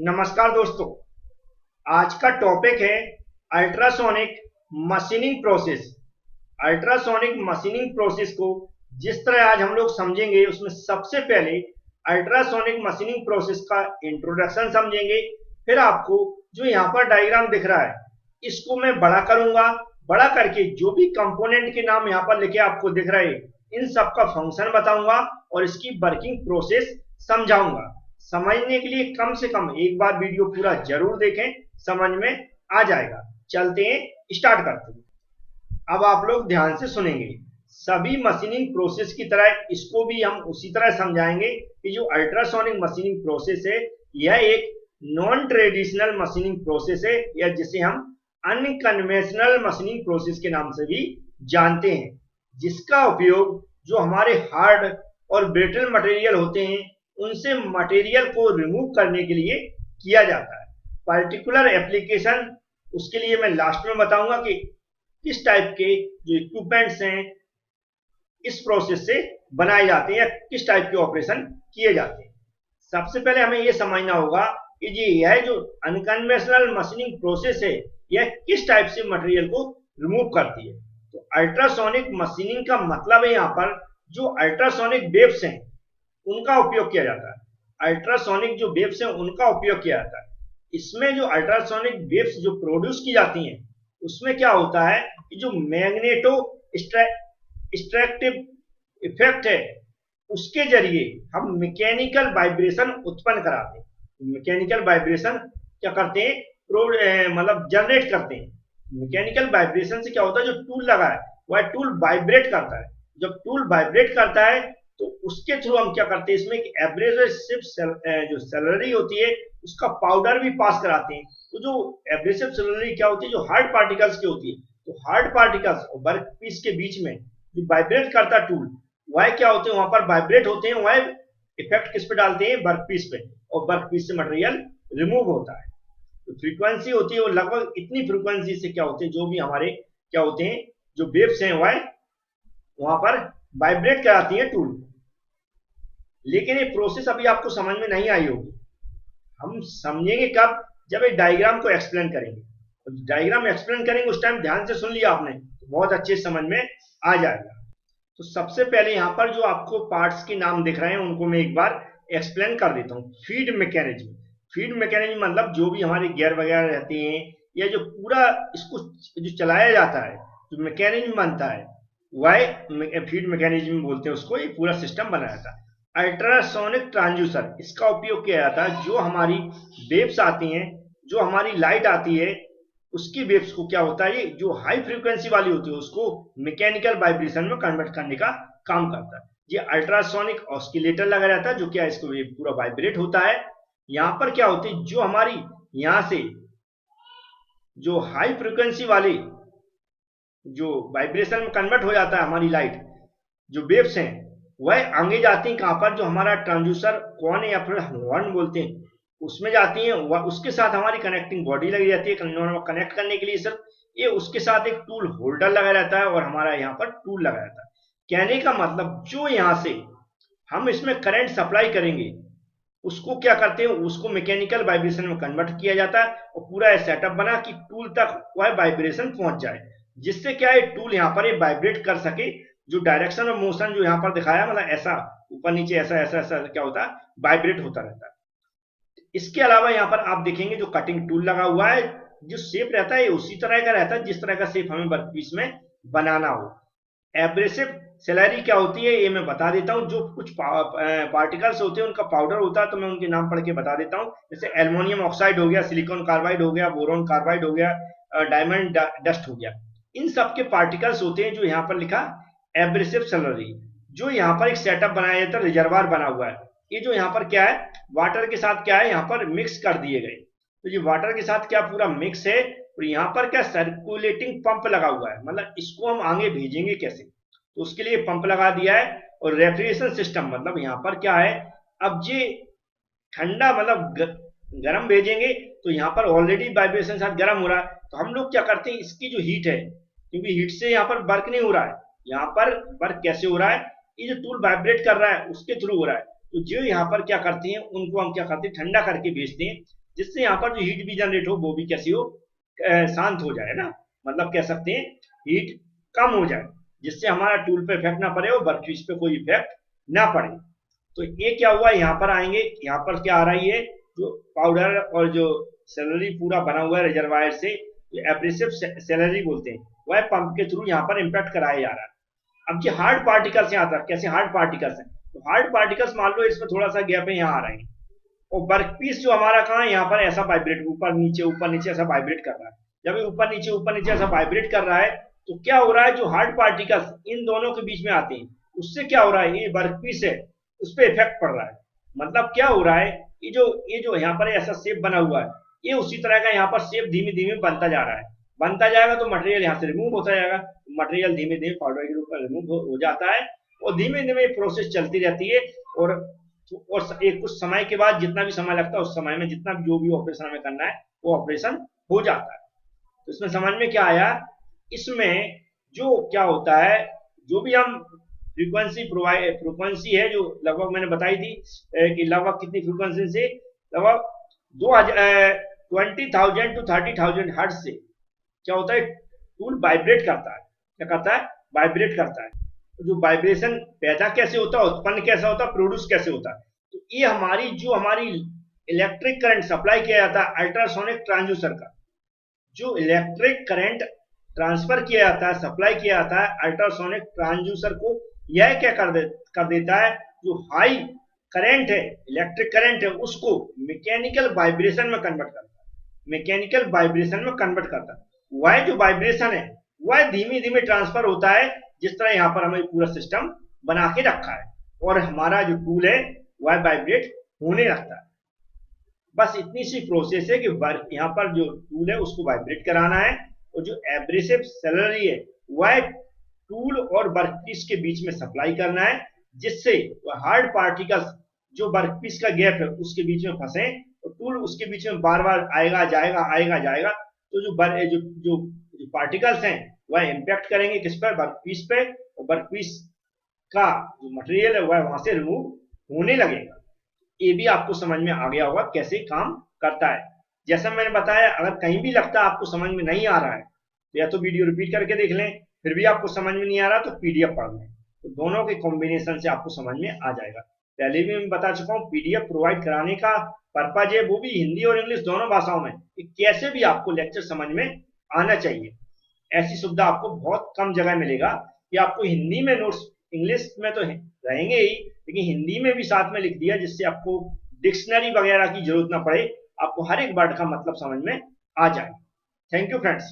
नमस्कार दोस्तों। आज का टॉपिक है ultrasonic machining process. Ultrasonic machining process को जिस तरह आज हम लोग समझेंगे, उसमें सबसे पहले अल्ट्रासोनिक मशीनिंग प्रोसेस का इंट्रोडक्शन समझेंगे। फिर आपको जो यहाँ पर डायग्राम दिख रहा है, इसको मैं बड़ा करूंगा। बड़ा करके जो भी कंपोनेंट के नाम यहाँ पर लिखे आपको दिख रहे हैं, इन सब का फंक्शन बताऊंगा और इसकी वर्किंग प्रोसेस समझाऊंगा। समझने के लिए कम से कम एक बार वीडियो पूरा जरूर देखें, समझ में आ जाएगा। चलते हैं, स्टार्ट करते हैं। अब आप लोग ध्यान से सुनेंगे। सभी मशीनिंग प्रोसेस की तरह इसको भी हम उसी तरह समझाएंगे कि जो अल्ट्रासोनिक मशीनिंग प्रोसेस है, यह एक नॉन ट्रेडिशनल मशीनिंग प्रोसेस है, या जिसे हम अनकन्वेंशनल मशीनिंग प्रोसेस के नाम से भी जानते हैं, जिसका उपयोग जो हमारे हार्ड और ब्रिटल मटेरियल होते हैं, उनसे मटेरियल को रिमूव करने के लिए किया जाता है। पर्टिकुलर एप्लीकेशन उसके लिए मैं लास्ट में बताऊंगा कि किस टाइप के जो इक्विपमेंट्स हैं इस प्रोसेस से बनाए जाते हैं या किस टाइप के ऑपरेशन किए जाते हैं। सबसे पहले हमें यह समझना होगा कि यह जो अनकन्वेंशनल मशीनिंग प्रोसेस है, यह किस टाइप से मटेरियल को रिमूव करती है। तो अल्ट्रासोनिक मशीनिंग का मतलब है यहाँ पर जो अल्ट्रासोनिक वेव्स हैं उनका उपयोग किया जाता है। अल्ट्रासोनिक जो वेव्स हैं उनका उपयोग किया जाता है। इसमें जो अल्ट्रासोनिक वेव्स जो प्रोड्यूस की जाती हैं, उसमें क्या होता है कि जो मैग्नेटो एक्सट्रैक्टिव इफेक्ट है, उसके जरिए हम मैकेनिकल वाइब्रेशन उत्पन्न कराते हैं। मैकेनिकल वाइब्रेशन क्या करते हैं, मतलब जनरेट करते हैं। मैकेनिकल वाइब्रेशन से क्या होता है, जो टूल लगा है वह टूल वाइब्रेट करता है। जब टूल वाइब्रेट करता है तो उसके थ्रू हम क्या करते हैं, इसमें एक एब्रेसिव जो सेलरी होती है उसका पाउडर भी पास कराते हैं। तो जो एब्रेसिव सेलरी क्या होती है, जो हार्ड पार्टिकल्स की होती है, तो हार्ड पार्टिकल्स और वर्क पीस के बीच में जो वाइब्रेट करता टूल, वह क्या होते हैं, वहां पर वाइब्रेट होते हैं। वह इफेक्ट किस पे डालते हैं, वर्क पीस पे, और वर्क पीस से मटेरियल रिमूव होता है। तो फ्रीक्वेंसी होती है वो लगभग इतनी फ्रीक्वेंसी से क्या होते हैं, जो भी हमारे क्या होते हैं जो वेव्स हैं वह वहां पर वाइब्रेट कराती है टूल। लेकिन ये प्रोसेस अभी आपको समझ में नहीं आई होगी। हम समझेंगे कब, जब एक डायग्राम को एक्सप्लेन करेंगे। तो डायग्राम एक्सप्लेन करेंगे उस टाइम ध्यान से सुन लिया आपने तो बहुत अच्छे समझ में आ जाएगा। तो सबसे पहले यहाँ पर जो आपको पार्ट्स के नाम दिख रहे हैं उनको मैं एक बार एक्सप्लेन कर देता हूँ। Feed mechanism. फीड मैकेनिज्म मतलब जो भी हमारे गियर वगैरह रहते हैं या जो पूरा इसको जो चलाया जाता है, जो मैकेनिज्म बनता है, वह फीड मैकेनिज्म बोलते हैं उसको। ये पूरा सिस्टम बनाया जाता है। अल्ट्रासोनिक ट्रांसड्यूसर, इसका उपयोग किया जाता है। जो हमारी वेव्स आती हैं, जो हमारी लाइट आती है, उसकी वेव्स को क्या होता है, ये जो हाई फ्रीक्वेंसी वाली होती है उसको मैकेनिकल वाइब्रेशन में कन्वर्ट करने का काम करता है। ये अल्ट्रासोनिक ऑस्किलेटर लगा रहता है, जो क्या इसको ये पूरा वाइब्रेट होता है। यहाँ पर क्या होती है, जो हमारी यहाँ से जो हाई फ्रीक्वेंसी वाली जो वाइब्रेशन में कन्वर्ट हो जाता है हमारी लाइट, जो वेव्स हैं, वह आगे जाती हैं कहां पर, जो हमारा ट्रांसड्यूसर कौन है या फिर हॉर्न बोलते हैं, उसमें जाती हैं। उसके साथ हमारी कनेक्टिंग बॉडी लगी रहती है कनेक्ट करने के लिए। सिर्फ ये उसके साथ एक टूल होल्डर लगा रहता है और हमारा यहाँ पर टूल लगा रहता है। कहने का मतलब जो यहाँ से हम इसमें करंट सप्लाई करेंगे उसको क्या करते हैं, उसको मैकेनिकल वाइब्रेशन में कन्वर्ट किया जाता है और पूरा सेटअप बना कि टूल तक वह वाइब्रेशन पहुंच जाए, जिससे क्या है टूल यहाँ पर वाइब्रेट कर सके। जो डायरेक्शन ऑफ मोशन जो यहाँ पर दिखाया, मतलब ऐसा ऊपर नीचे ऐसा ऐसा ऐसा क्या होता है, वाइब्रेट होता रहता है। इसके अलावा यहाँ पर आप देखेंगे जो कटिंग टूल लगा हुआ है, जो शेप रहता है उसी तरह का रहता है जिस तरह का शेप हमें वर्कपीस में बनाना हो। एब्रेसिव सेलरी क्या होती है ये मैं बता देता हूँ। जो कुछ पार्टिकल्स होते हैं उनका पाउडर होता है, तो मैं उनके नाम पढ़ के बता देता हूँ। जैसे एल्युमिनियम ऑक्साइड हो गया, सिलिकॉन कार्बाइड हो गया, बोरोन कार्बाइड हो गया, डायमंड डस्ट हो गया। इन सब के पार्टिकल्स होते हैं जो यहाँ पर लिखा एब्रेसिव सेलरी। जो यहाँ पर एक सेटअप बनाया जाता है, रिजर्वायर बना हुआ है। ये जो यहाँ पर क्या है, वाटर के साथ क्या है यहाँ पर मिक्स कर दिए गए। तो ये वाटर के साथ क्या पूरा मिक्स है, और यहाँ पर क्या सर्कुलेटिंग पंप लगा हुआ है। मतलब इसको हम आगे भेजेंगे कैसे, तो उसके लिए पंप लगा दिया है। और रेफ्रिजरेशन सिस्टम, मतलब यहाँ पर क्या है, अब ये ठंडा मतलब गर्म भेजेंगे तो यहाँ पर ऑलरेडी वाइब्रेशन साथ गर्म हो रहा है। तो हम लोग क्या करते हैं, इसकी जो हीट है, क्योंकि हीट से यहाँ पर वर्क नहीं हो रहा है, यहाँ पर वर्क कैसे हो रहा है, ये जो टूल वाइब्रेट कर रहा है उसके थ्रू हो रहा है। तो जो यहाँ पर क्या करते हैं, उनको हम क्या करते हैं, ठंडा करके भेजते हैं। जिससे यहाँ पर जो हीट भी जनरेट हो वो भी कैसी हो, शांत हो जाए ना, मतलब कह सकते हैं हीट कम हो जाए, जिससे हमारा टूल पे इफेक्ट ना पड़े और वर्कपीस पे कोई इफेक्ट ना पड़े। तो ये क्या हुआ, यहाँ पर आएंगे, यहाँ पर क्या आ रहा है, ये जो पाउडर और जो सेलरी पूरा बना हुआ है रिजर्वायर से, जो एब्रेसिव सेलरी बोलते हैं, वह पंप के थ्रू यहाँ पर इम्पैक्ट कराया जा रहा है। अब जो हार्ड पार्टिकल्स यहाँ आता है, कैसे हार्ड पार्टिकल्स हैं, तो हार्ड पार्टिकल्स मान लो इसमें थोड़ा सा गैप है, यहाँ आ रहे हैं, और वर्कपीस जो हमारा कहाँ है, यहाँ पर ऐसा वाइब्रेट ऊपर नीचे ऐसा वाइब्रेट कर रहा है। जब ये ऊपर नीचे ऐसा वाइब्रेट कर रहा है, तो क्या हो रहा है, जो हार्ड पार्टिकल्स इन दोनों के बीच में आते हैं, उससे क्या हो रहा है, ये वर्कपीस है उस पर इफेक्ट पड़ रहा है। मतलब क्या हो रहा है, ये जो यहाँ पर ऐसा शेप बना हुआ है, ये उसी तरह का यहाँ पर शेप धीमे धीमे बनता जा रहा है, बनता जाएगा तो मटेरियल यहाँ से रिमूव होता जाएगा, मटेरियल धीमे धीमे पाउडर के रूप में रिमूव हो जाता है, और धीमे धीमे प्रोसेस चलती रहती है, और एक कुछ समय के बाद जितना भी समय लगता है उस समय में जितना भी जो भी ऑपरेशन हमें करना है वो ऑपरेशन हो जाता है। तो इसमें समझ में क्या आया, इसमें जो क्या होता है, जो भी हम फ्रीक्वेंसी है जो लगभग मैंने बताई थी कि लगभग कितनी फ्रीक्वेंसी से, लगभग 20,000 टू 30,000 हर्ट्ज से क्या होता है, टूल वाइब्रेट करता है। क्या करता है, वाइब्रेट करता है। तो जो वाइब्रेशन पैदा कैसे होता है, उत्पन्न कैसे होता है, प्रोड्यूस कैसे होता है, तो ये हमारी इलेक्ट्रिक करंट सप्लाई किया जाता है अल्ट्रासोनिक ट्रांसड्यूसर का, जो इलेक्ट्रिक करंट ट्रांसफर किया जाता है, सप्लाई किया जाता है अल्ट्रासोनिक ट्रांसड्यूसर को, यह क्या कर देता है, जो हाई करंट है, इलेक्ट्रिक करंट है, उसको मैकेनिकल वाइब्रेशन में कन्वर्ट करता है, मैकेनिकल वाइब्रेशन में कन्वर्ट करता है। वह जो वाइब्रेशन है वह धीमे धीमे ट्रांसफर होता है, जिस तरह यहाँ पर हमें पूरा सिस्टम बना के रखा है, और हमारा जो टूल है वह वाइब्रेट होने लगता है। बस इतनी सी प्रोसेस है कि यहाँ पर जो टूल है उसको वाइब्रेट कराना है, और जो एब्रेसिव सेलरी है वह टूल और वर्कपीस के बीच में सप्लाई करना है, जिससे हार्ड पार्टिकल्स जो वर्कपीस का गैप है उसके बीच में फंसे, और टूल उसके बीच में बार बार आएगा जाएगा, तो जो पार्टिकल्स हैं वह इंपैक्ट करेंगे किस पर, वर्कपीस पे, और वर्कपीस का जो मटेरियल है वह वहां से रिमूव होने लगेगा। ये भी आपको समझ में आ गया होगा कैसे काम करता है। जैसा मैंने बताया, अगर कहीं भी लगता है आपको समझ में नहीं आ रहा है तो या तो वीडियो रिपीट करके देख लें, फिर भी आपको समझ में नहीं आ रहा तो पीडीएफ पढ़ लें, तो दोनों के कॉम्बिनेशन से आपको समझ में आ जाएगा। पहले भी मैं बता चुका हूँ, पीडीएफ प्रोवाइड कराने का पर्पज है वो भी हिंदी और इंग्लिश दोनों भाषाओं में, कि कैसे भी आपको लेक्चर समझ में आना चाहिए। ऐसी सुविधा आपको बहुत कम जगह मिलेगा कि आपको हिंदी में नोट्स, इंग्लिश में तो रहेंगे ही लेकिन हिंदी में भी साथ में लिख दिया, जिससे आपको डिक्शनरी वगैरह की जरूरत ना पड़े, आपको हर एक वर्ड का मतलब समझ में आ जाए। Thank you friends.